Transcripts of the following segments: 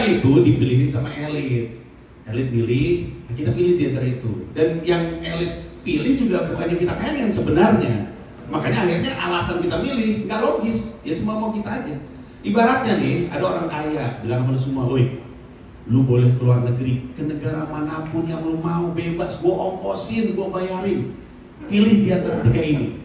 itu dipilihin sama elit. Elit pilih, kita pilih di antara itu. Dan yang elit pilih juga bukannya kita pengen sebenarnya. Makanya akhirnya alasan kita milih nggak logis. Ya semua mau kita aja. Ibaratnya nih, ada orang kaya bilang sama lu semua, "Woi, lu boleh keluar negeri ke negara manapun yang lu mau, bebas, gua ongkosin, gua bayarin. Pilih di antara tiga ini.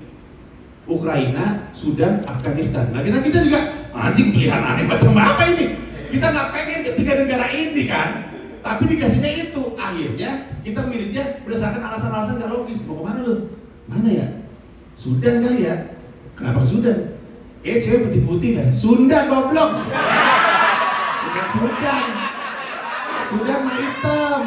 Ukraina, Sudan, Afghanistan." Nah kita juga, anjing pilihan aneh macam apa ini? Kita nggak pengen ketiga negara ini kan? Tapi dikasihnya itu, akhirnya kita milihnya berdasarkan alasan-alasan gak logis. Mau kemana lu? Mana ya? Sudan kali ya? Kenapa ke Sudan? Cewek putih-putih dah. Sunda goblok. Bukan Sudan. Sudan mah hitam.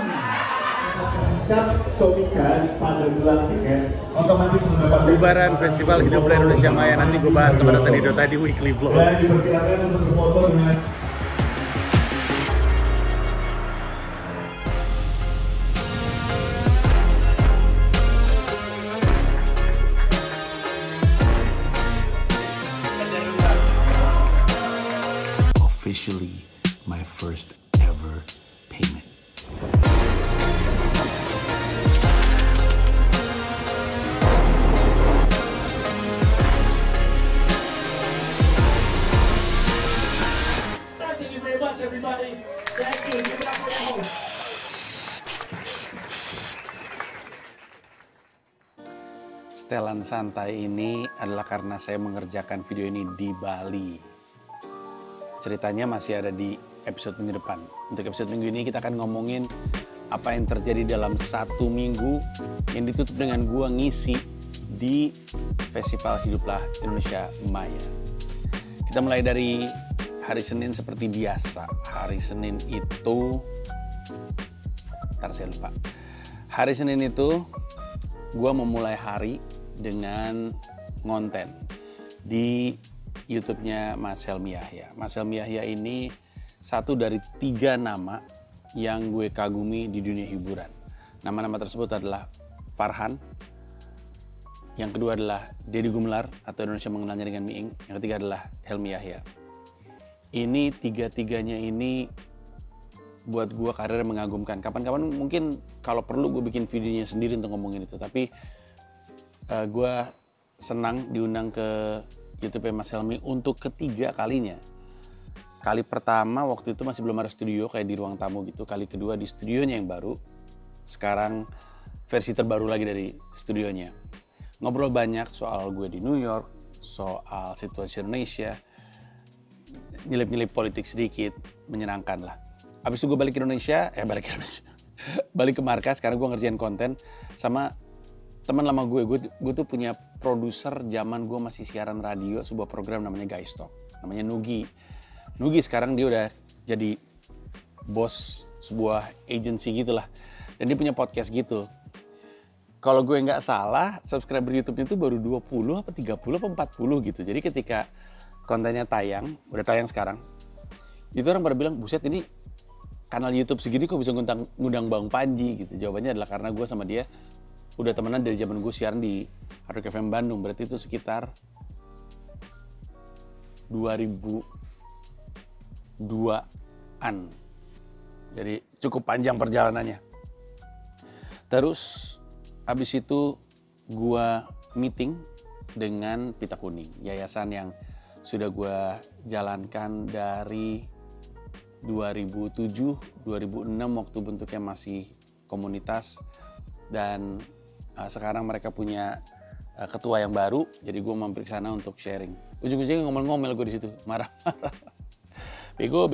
Cap comikan pada bulan tiket otomatis mendapat bubaran Festival Hiduplah Indonesia Maya. Nanti gue bahas teman tadi di weekly vlog. Dan dipersilakan untuk berfoto dengan Officially my first ever payment. Thank you very much everybody. Thank you. Give it up for your host. Setelan santai ini adalah karena saya mengerjakan video ini di Bali. Ceritanya masih ada di episode minggu depan. Untuk episode minggu ini kita akan ngomongin apa yang terjadi dalam 1 minggu yang ditutup dengan gua ngisi di Festival Hiduplah Indonesia Maya. Kita mulai dari hari Senin seperti biasa. Hari Senin itu, saya lupa. Hari Senin itu gua memulai hari dengan ngonten di YouTube-nya Mas Helmy Yahya. Mas Helmy Yahya ini satu dari 3 nama yang gue kagumi di dunia hiburan. Nama-nama tersebut adalah Farhan, yang kedua adalah Deddy Gumelar atau Indonesia mengenalnya dengan Miing, yang ketiga adalah Helmy Yahya. Ini 3-tiganya ini buat gue karir mengagumkan. Kapan-kapan mungkin kalau perlu gue bikin videonya sendiri untuk ngomongin itu. Tapi gue senang diundang ke YouTube Mas Helmy untuk ketiga kalinya. Kali pertama waktu itu masih belum ada studio kayak di ruang tamu gitu. Kali kedua di studionya yang baru. Sekarang versi terbaru lagi dari studionya. Ngobrol banyak soal gue di New York, soal situasi Indonesia, nyelip-nyelip politik sedikit, menyenangkan lah. Habis itu gue balik ke Indonesia, balik ke markas. Sekarang gue ngerjain konten sama teman lama gue tuh punya produser zaman gue masih siaran radio, sebuah program namanya Guys Talk, namanya Nugi sekarang dia udah jadi bos sebuah agency gitulah, dan dia punya podcast gitu. Kalau gue nggak salah, subscriber YouTube-nya itu baru 20 apa 30 apa 40 gitu. Jadi ketika kontennya udah tayang sekarang, itu orang pada bilang, buset ini kanal YouTube segini kok bisa ngundang Bang Panji gitu. Jawabannya adalah karena gue sama dia udah temenan dari zaman gue siaran di Hard Rock FM Bandung. Berarti itu sekitar 2002-an. Jadi cukup panjang perjalanannya. Terus abis itu gue meeting dengan Pita Kuning, yayasan yang sudah gue jalankan dari 2007-2006 waktu bentuknya masih komunitas, dan sekarang mereka punya ketua yang baru, jadi gue mampir ke sana untuk sharing. Ujung-ujungnya ngomel-ngomel gue di situ, marah-marah, bego.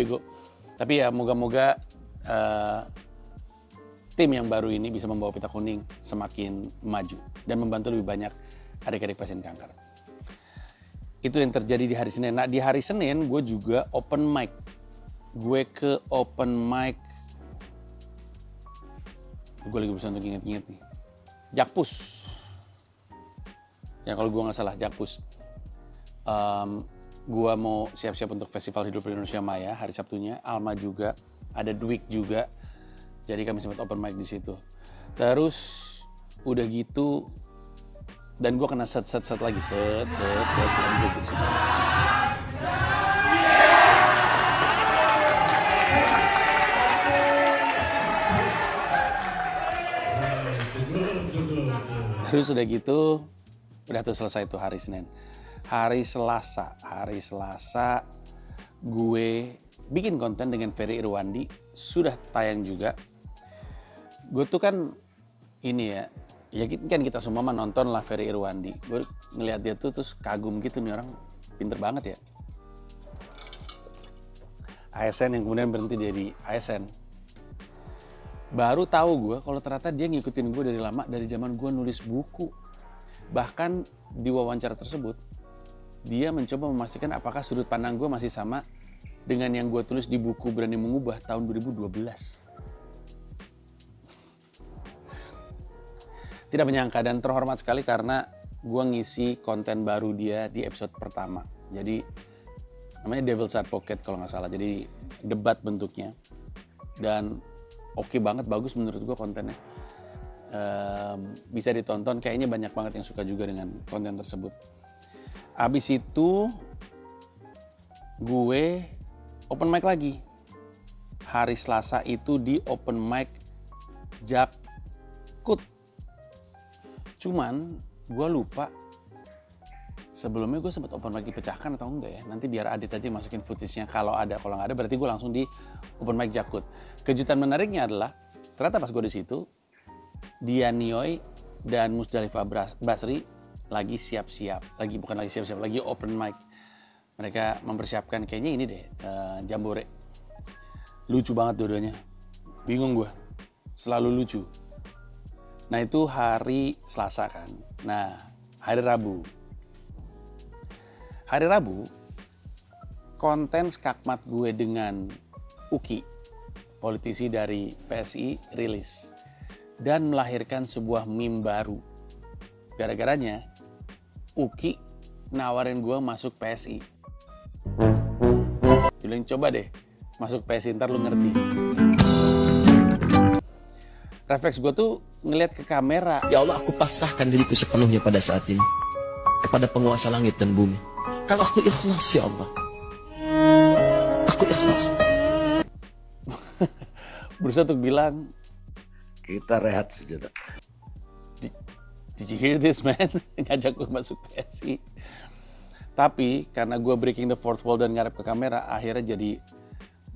Tapi ya moga-moga tim yang baru ini bisa membawa Pita Kuning semakin maju dan membantu lebih banyak adik-adik pasien kanker. Itu yang terjadi di hari Senin. Nah di hari Senin gue juga open mic. Gue ke open mic, gue lagi berusaha untuk inget-inget nih, Jakpus. Ya kalau gue nggak salah Jakpus. Gue mau siap-siap untuk Festival Hidup Indonesia Maya hari Sabtunya. Alma juga, ada Dwik juga. Jadi kami sempat open mic di situ. Terus udah gitu, dan gue kena set lagi, set, dan gue di situ. Terus udah gitu, udah tuh selesai tuh hari Senin. Hari Selasa gue bikin konten dengan Ferry Irwandi, sudah tayang juga. Gue tuh kan ini ya kan kita semua nonton lah Ferry Irwandi. Gue ngeliat dia tuh terus kagum gitu, nih orang pinter banget ya. ASN yang kemudian berhenti jadi ASN. Baru tahu gue kalau ternyata dia ngikutin gue dari lama, dari zaman gue nulis buku. Bahkan di wawancara tersebut, dia mencoba memastikan apakah sudut pandang gue masih sama dengan yang gue tulis di buku Berani Mengubah tahun 2012. Tidak menyangka dan terhormat sekali karena gue ngisi konten baru dia di episode pertama. Jadi namanya Devil's Advocate kalau nggak salah. Jadi debat bentuknya. Dan oke banget, bagus menurut gue kontennya. Bisa ditonton, kayaknya banyak banget yang suka juga dengan konten tersebut. Abis itu gue open mic lagi. Hari Selasa itu di open mic Jakut. Cuman gue lupa sebelumnya gue sempat open mic dipecahkan atau enggak ya. Nanti biar Adit aja masukin footage-nya kalau ada. Kalau nggak ada berarti gue langsung di open mic Jakut. Kejutan menariknya adalah ternyata pas gue di situ, Dian Nioy dan Musdalifah Basri lagi siap-siap. Lagi open mic. Mereka mempersiapkan kayaknya ini deh, jambore. Lucu banget dua-duanya. Bingung gue. Selalu lucu. Nah itu hari Selasa kan. Nah hari Rabu. Hari Rabu, konten skakmat gue dengan Uki, politisi dari PSI, rilis. Dan melahirkan sebuah meme baru. Gara-garanya, Uki nawarin gue masuk PSI. Bilang coba deh masuk PSI, ntar lu ngerti. Refleks gue tuh ngeliat ke kamera. Ya Allah, aku pasrahkan diriku sepenuhnya pada saat ini kepada penguasa langit dan bumi. Kalau aku ikhlas ya Allah, aku ikhlas. Berusaha untuk bilang, kita rehat sejenak. Did you hear this man? Ngajak gue masuk PSI. Tapi karena gue breaking the fourth wall dan ngarep ke kamera, akhirnya jadi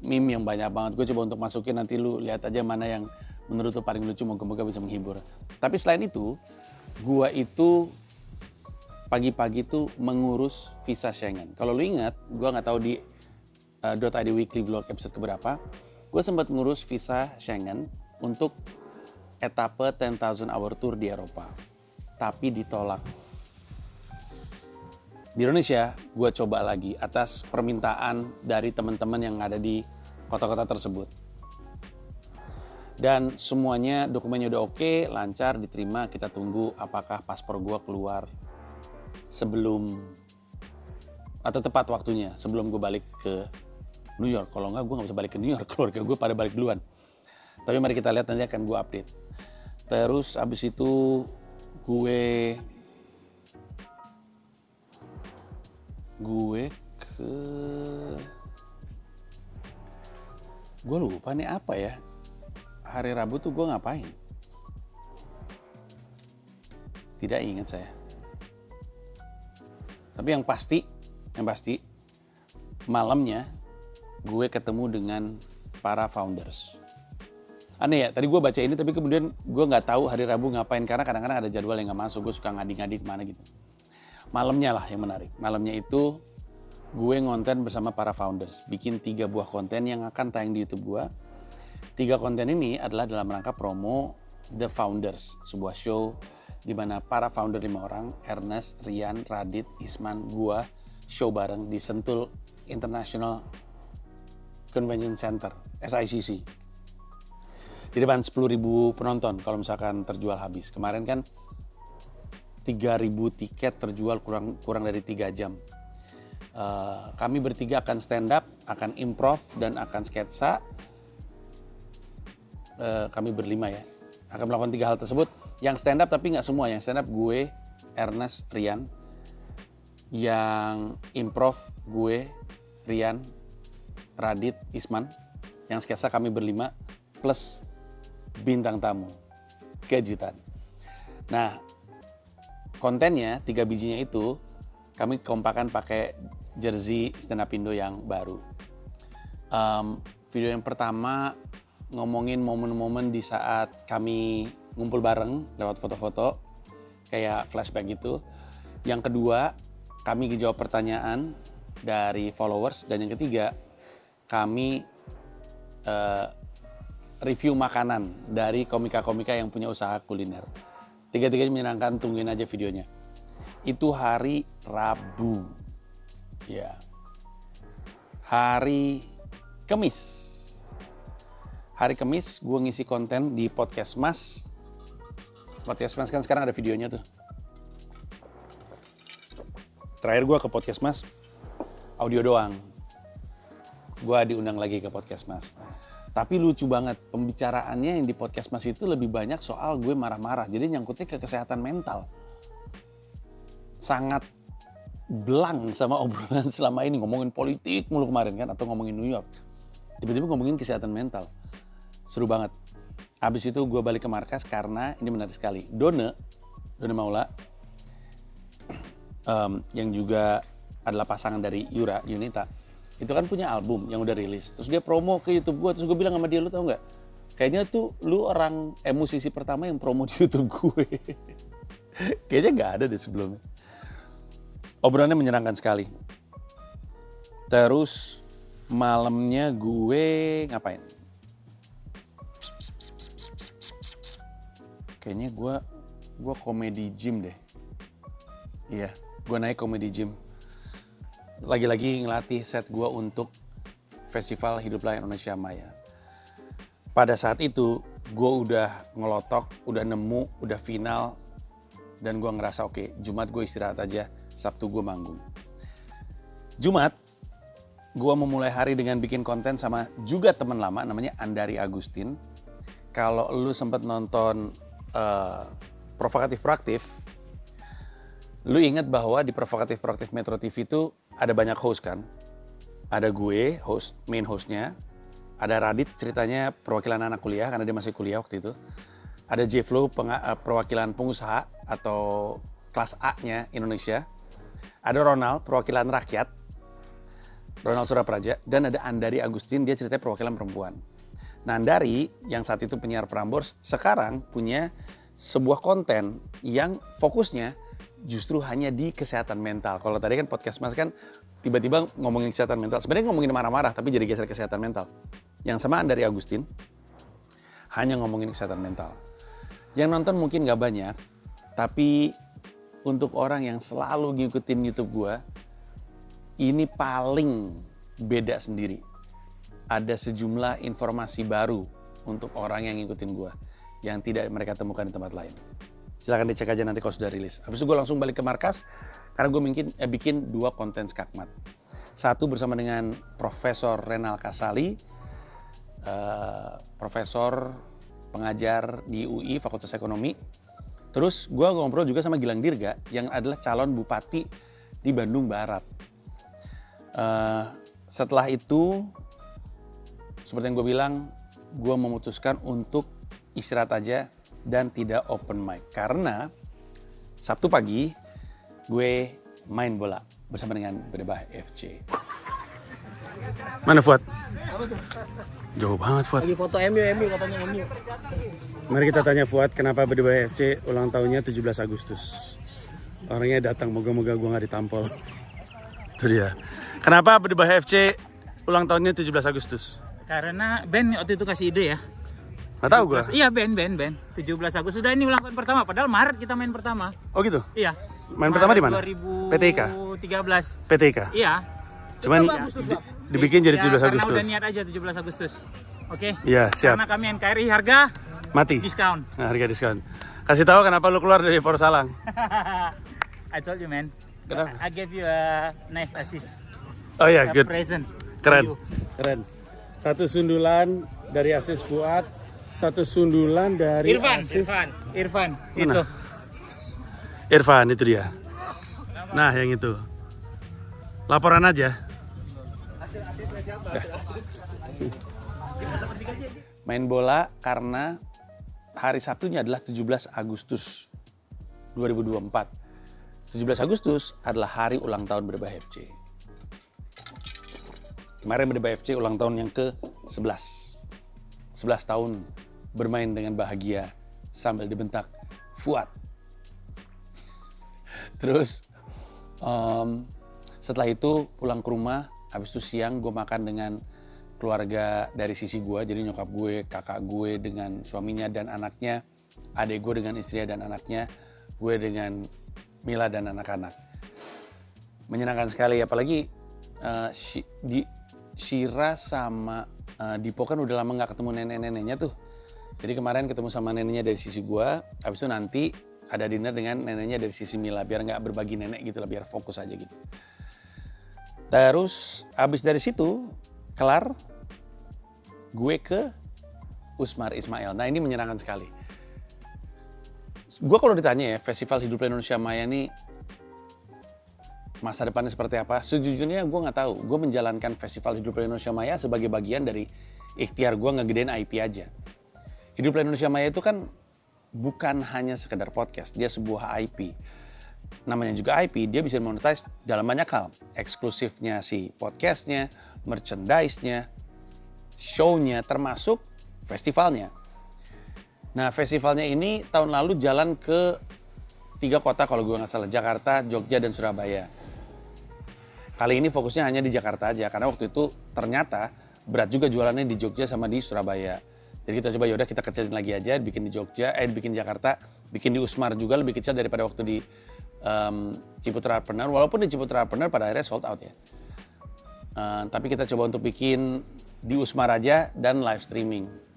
meme yang banyak banget. Gue coba untuk masukin, nanti lu lihat aja mana yang menurut lu paling lucu, moga-moga bisa menghibur. Tapi selain itu, gue itu pagi-pagi tuh mengurus visa Schengen. Kalau lu ingat, gue nggak tahu di .id weekly vlog episode keberapa, gue sempat ngurus visa Schengen untuk etape 10,000 hour tour di Eropa. Tapi ditolak. Di Indonesia, gue coba lagi atas permintaan dari teman-teman yang ada di kota-kota tersebut. Dan semuanya dokumennya udah oke, lancar, diterima. Kita tunggu apakah paspor gue keluar sebelum atau tepat waktunya sebelum gue balik ke New York. Kalau enggak, gue nggak bisa balik ke New York. Keluarga gue pada balik duluan. Tapi mari kita lihat, nanti akan gue update. Terus abis itu gue lupa nih apa ya. Hari Rabu tuh gue ngapain? Tidak ingat saya. Tapi yang pasti malamnya gue ketemu dengan para founders. Aneh ya, tadi gue baca ini tapi kemudian gue nggak tahu hari Rabu ngapain karena kadang-kadang ada jadwal yang nggak masuk. Gue suka ngadi-ngadi kemana gitu. Malamnya lah yang menarik. Malamnya itu gue ngonten bersama para founders, bikin 3 buah konten yang akan tayang di YouTube gue. 3 konten ini adalah dalam rangka promo The Founders, sebuah show di mana para founder 5 orang, Ernest, Rian, Radit, Isman, gue show bareng di Sentul International Convention Center, SICC. Di depan 10.000 penonton kalau misalkan terjual habis. Kemarin kan 3.000 tiket terjual kurang dari 3 jam. Kami bertiga akan stand up, akan improv, dan akan sketsa. Kami berlima ya. Akan melakukan 3 hal tersebut. Yang stand up tapi nggak semua. Yang stand up gue, Ernest, Rian. Yang improv gue, Rian, Radit, Isman. Yang sketsa kami berlima. Plus bintang tamu. Kejutan. Nah, kontennya 3 bijinya itu kami kompakan pakai jersey Stand Up Indo yang baru. Video yang pertama ngomongin momen-momen di saat kami ngumpul bareng lewat foto-foto, kayak flashback gitu. Yang kedua, kami jawab pertanyaan dari followers. Dan yang ketiga, kami review makanan dari komika-komika yang punya usaha kuliner. Tiga-tiganya menyenangkan, tungguin aja videonya. Itu hari Rabu. Ya. Hari Kamis. Hari Kamis gue ngisi konten di Podcast Mas. Podcast Mas kan sekarang ada videonya tuh. Terakhir gue ke Podcast Mas, audio doang. Gue diundang lagi ke Podcast Mas. Tapi lucu banget, pembicaraannya yang di Podcast Mas itu lebih banyak soal gue marah-marah. Jadi nyangkutnya ke kesehatan mental. Sangat belang sama obrolan selama ini. Ngomongin politik mulu kemarin kan, atau ngomongin New York. Tiba-tiba ngomongin kesehatan mental. Seru banget. Habis itu gue balik ke markas karena ini menarik sekali. Done Maula, yang juga adalah pasangan dari Yunita, itu kan punya album yang udah rilis. Terus dia promo ke YouTube gue, terus gue bilang sama dia, lu tau gak? Kayaknya tuh lu musisi pertama yang promo di YouTube gue. Kayaknya gak ada deh sebelumnya. Obrolannya menyenangkan sekali. Terus malamnya gue ngapain? Kayaknya gue komedi gym deh. Iya, gue naik komedi gym. Lagi-lagi ngelatih set gue untuk Festival Hiduplah Indonesia Maya. Pada saat itu, gue udah ngelotok, udah nemu, udah final. Dan gue ngerasa oke, Jumat gue istirahat aja, Sabtu gue manggung. Jumat, gue memulai hari dengan bikin konten sama juga teman lama, namanya Andari Agustin. Kalau lu sempat nonton Provokatif Proaktif, lu ingat bahwa di Provokatif Proaktif Metro TV itu ada banyak host kan? Ada gue, main hostnya. Ada Radit, ceritanya perwakilan anak kuliah, karena dia masih kuliah waktu itu. Ada J-Flow, perwakilan pengusaha atau kelas A-nya Indonesia. Ada Ronald, perwakilan rakyat, Ronald Surapraja. Dan ada Andari Agustin, dia ceritanya perwakilan perempuan. Nah, Andari yang saat itu penyiar Prambors, sekarang punya sebuah konten yang fokusnya justru hanya di kesehatan mental. Kalau tadi kan Podcast Mas kan tiba-tiba ngomongin kesehatan mental. Sebenarnya ngomongin marah-marah, tapi jadi geser kesehatan mental. Yang sama Andari Agustin, hanya ngomongin kesehatan mental. Yang nonton mungkin gak banyak, tapi untuk orang yang selalu ngikutin YouTube gue, ini paling beda sendiri. Ada sejumlah informasi baru untuk orang yang ngikutin gue, yang tidak mereka temukan di tempat lain. Silahkan dicek aja nanti kalau sudah rilis. Habis itu gue langsung balik ke markas, karena gue bikin 2 konten skakmat. Satu bersama dengan Profesor Renal Kasali, profesor pengajar di UI Fakultas Ekonomi. Terus gue ngobrol juga sama Gilang Dirga, yang adalah calon bupati di Bandung Barat. Setelah itu, seperti yang gue bilang, gue memutuskan untuk istirahat aja dan tidak open mic. Karena Sabtu pagi gue main bola bersama dengan Bedebah FC. Mana Fuad? Jauh banget Fuad. Lagi foto MU katanya MU. Mari kita tanya Fuad kenapa Bedebah FC ulang tahunnya 17 Agustus. Orangnya datang, moga-moga gue gak ditampol. Itu dia. Kenapa Bedebah FC ulang tahunnya 17 Agustus? Karena Ben waktu itu kasih ide ya. Gak tahu gue. Iya Ben. 17 Agustus. Sudah ini ulang tahun pertama. Padahal Maret kita main pertama. Oh gitu? Iya. Main pertama di mana? 2013. PTIK? Iya. Cuman dibikin jadi 17 Agustus. Agustus. Karena udah niat aja 17 Agustus. Oke? Iya, siap. Karena kami NKRI harga mati. Diskon. Nah, harga diskon. Kasih tahu kenapa lu keluar dari Porsalang. I told you man. Kenapa? I gave you a nice assist. Oh iya, good. Present. Keren. Satu sundulan dari Asis Fuad, satu sundulan dari Irfan. Itu. Irfan itu dia. Nah, yang itu. Laporan aja. Main bola karena hari Sabtunya adalah 17 Agustus 2024. 17 Agustus adalah hari ulang tahun Berdebah FC. Kemarin Berdebah FC ulang tahun yang ke-11. 11 tahun bermain dengan bahagia sambil dibentak Fuad. Terus setelah itu pulang ke rumah, habis itu siang gue makan dengan keluarga dari sisi gue, jadi nyokap gue, kakak gue dengan suaminya dan anaknya, adik gue dengan istrinya dan anaknya, gue dengan Mila dan anak-anak. Menyenangkan sekali, apalagi Shira sama Dipo kan udah lama gak ketemu nenek-neneknya tuh. Jadi kemarin ketemu sama neneknya dari sisi gue, habis itu nanti ada dinner dengan neneknya dari sisi Mila, biar gak berbagi nenek gitu lah, biar fokus aja gitu. Terus habis dari situ, kelar, gue ke Usmar Ismail. Nah ini menyenangkan sekali. Gue kalau ditanya ya, Festival Hidup Indonesia Maya ini masa depannya seperti apa? Sejujurnya gue nggak tahu. Gue menjalankan Festival Hidup Indonesia Maya sebagai bagian dari ikhtiar gue ngegedein IP aja. Hidup Indonesia Maya itu kan bukan hanya sekedar podcast, dia sebuah IP. Namanya juga IP, dia bisa monetize dalam banyak hal. Eksklusifnya si podcastnya, merchandise-nya, show-nya, termasuk festivalnya. Nah festivalnya ini tahun lalu jalan ke 3 kota kalau gue nggak salah, Jakarta, Jogja, dan Surabaya. Kali ini fokusnya hanya di Jakarta aja, karena waktu itu ternyata berat juga jualannya di Jogja sama di Surabaya. Jadi kita coba yaudah kita kecilin lagi aja, bikin di Jogja, bikin di Jakarta, bikin di Usmar juga lebih kecil daripada waktu di Ciputra Artpreneur, walaupun di Ciputra Artpreneur pada akhirnya sold out ya. Tapi kita coba untuk bikin di Usmar aja dan live streaming.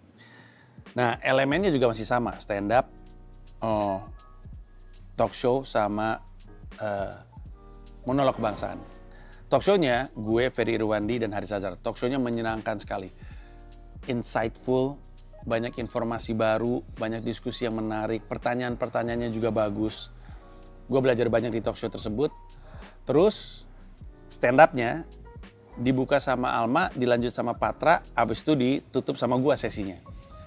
Nah elemennya juga masih sama, stand up, talk show sama monolog kebangsaan. Talk show-nya gue, Ferry Irwandi, dan Haris Azhar. Talk show-nya menyenangkan sekali. Insightful, banyak informasi baru, banyak diskusi yang menarik, pertanyaan-pertanyaannya juga bagus. Gue belajar banyak di talk show tersebut. Terus stand up-nya dibuka sama Alma, dilanjut sama Patra, habis itu ditutup sama gue sesinya.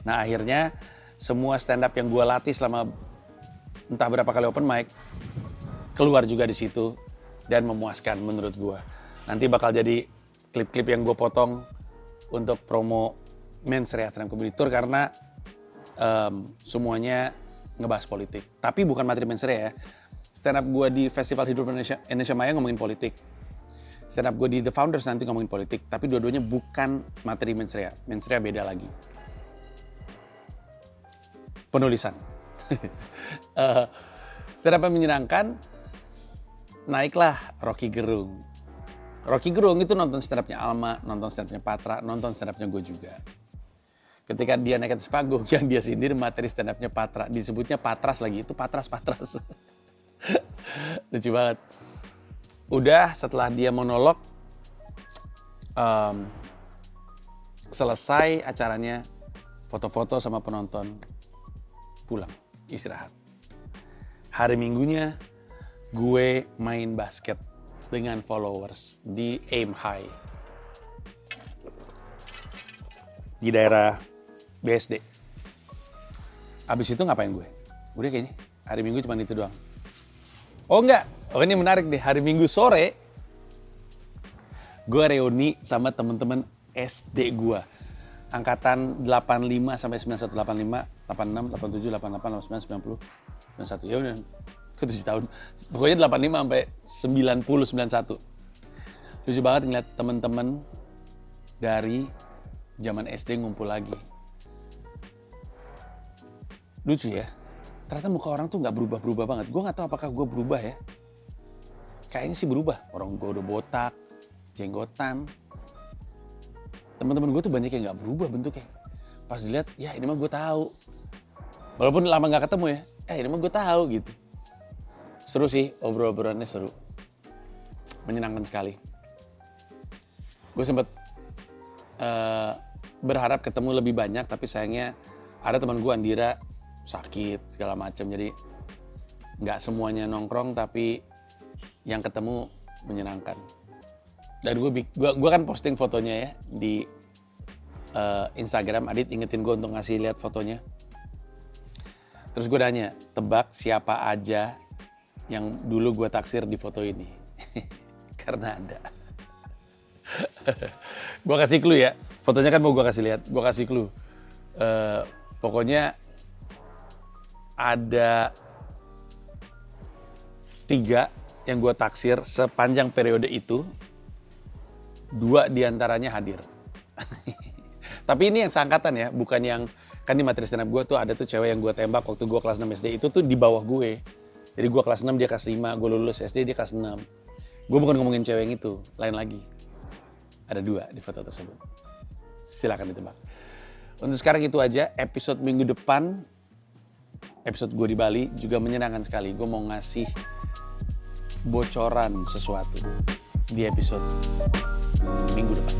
Nah akhirnya semua stand up yang gue latih selama entah berapa kali open mic keluar juga di situ dan memuaskan menurut gue. Nanti bakal jadi klip-klip yang gue potong untuk promo Men's Reaction Comedy Tour karena semuanya ngebahas politik. Tapi bukan materi Men's Rea ya. Stand up gue di Festival Hidup Indonesia Maya ngomongin politik. Stand up gue di The Founders nanti ngomongin politik. Tapi dua-duanya bukan materi Men's Rea. Men's Rea beda lagi. Penulisan. Stand up yang menyenangkan, naiklah Rocky Gerung. Rocky Gerung itu nonton stand up-nya Alma, nonton stand up-nya Patra, nonton stand up-nya gue juga. Ketika dia naik atas panggung, yang dia sindir materi stand up-nya Patra, disebutnya Patras lagi, itu Patras. Lucu banget. Udah setelah dia monolog, selesai acaranya, foto-foto sama penonton, pulang, istirahat. Hari Minggunya, gue main basket dengan followers di Aim High. Di daerah BSD. Abis itu ngapain gue? Udah kayaknya, hari Minggu cuma itu doang. Oh enggak, ini menarik deh. Hari Minggu sore, gue reuni sama temen-temen SD gue. Angkatan 85 sampai 91, 85, 86, 87, 88, 89, 90, 91. Ya udah, ke 7 tahun. Pokoknya 85 sampai 90, 91. Lucu banget ngeliat temen-temen dari zaman SD ngumpul lagi. Lucu ya. Ternyata muka orang tuh nggak berubah-berubah banget. Gue nggak tahu apakah gue berubah ya. Kayaknya sih berubah. Orang gue udah botak, jenggotan. Teman-teman gue tuh banyak yang nggak berubah bentuknya. Pas dilihat, ya ini mah gue tahu. Walaupun lama nggak ketemu ya, ini mah gue tahu gitu. Seru sih, obrol-obrolannya seru. Menyenangkan sekali. Gue sempat berharap ketemu lebih banyak, tapi sayangnya ada teman gue Andira sakit segala macam, jadi nggak semuanya nongkrong, tapi yang ketemu menyenangkan. Dan gue kan posting fotonya ya di Instagram. Adit ingetin gue untuk ngasih lihat fotonya. Terus gue nanya, tebak siapa aja yang dulu gue taksir di foto ini. Karena ada. Gue kasih clue ya. Fotonya kan mau gue kasih lihat. Gue kasih clue. Pokoknya ada 3 yang gue taksir sepanjang periode itu. 2 diantaranya hadir. Tapi ini yang seangkatan ya, bukan yang, kan di materi stand up gue tuh ada tuh cewek yang gue tembak waktu gue kelas 6 SD, itu tuh di bawah gue. Jadi gue kelas 6, dia kelas 5, gue lulus SD, dia kelas 6. Gue bukan ngomongin cewek yang itu, lain lagi. Ada 2 di foto tersebut. Silakan ditebak. Untuk sekarang itu aja, episode minggu depan, episode gue di Bali juga menyenangkan sekali. Gue mau ngasih bocoran sesuatu di episode minggu depan.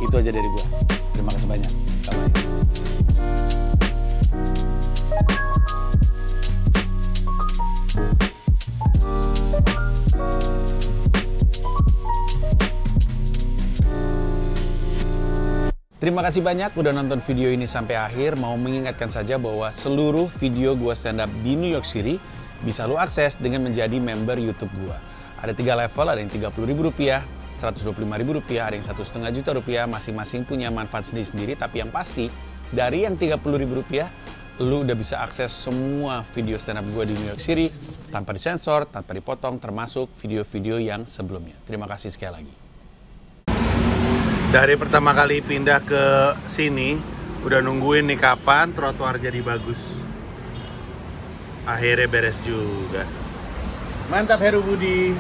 Itu aja dari gue. Terima kasih banyak. Bye-bye. Terima kasih banyak udah nonton video ini sampai akhir. Mau mengingatkan saja bahwa seluruh video gue stand up di New York City bisa lo akses dengan menjadi member YouTube gue. Ada 3 level, ada yang Rp30.000, Rp125.000, ada yang Rp1,5 juta, masing-masing punya manfaat sendiri-sendiri. Tapi yang pasti, dari yang Rp30.000, lu udah bisa akses semua video stand up gue di New York City tanpa disensor, tanpa dipotong, termasuk video-video yang sebelumnya. Terima kasih sekali lagi. Dari pertama kali pindah ke sini, udah nungguin nih kapan trotoar jadi bagus. Akhirnya beres juga. Mantap Heru Budi.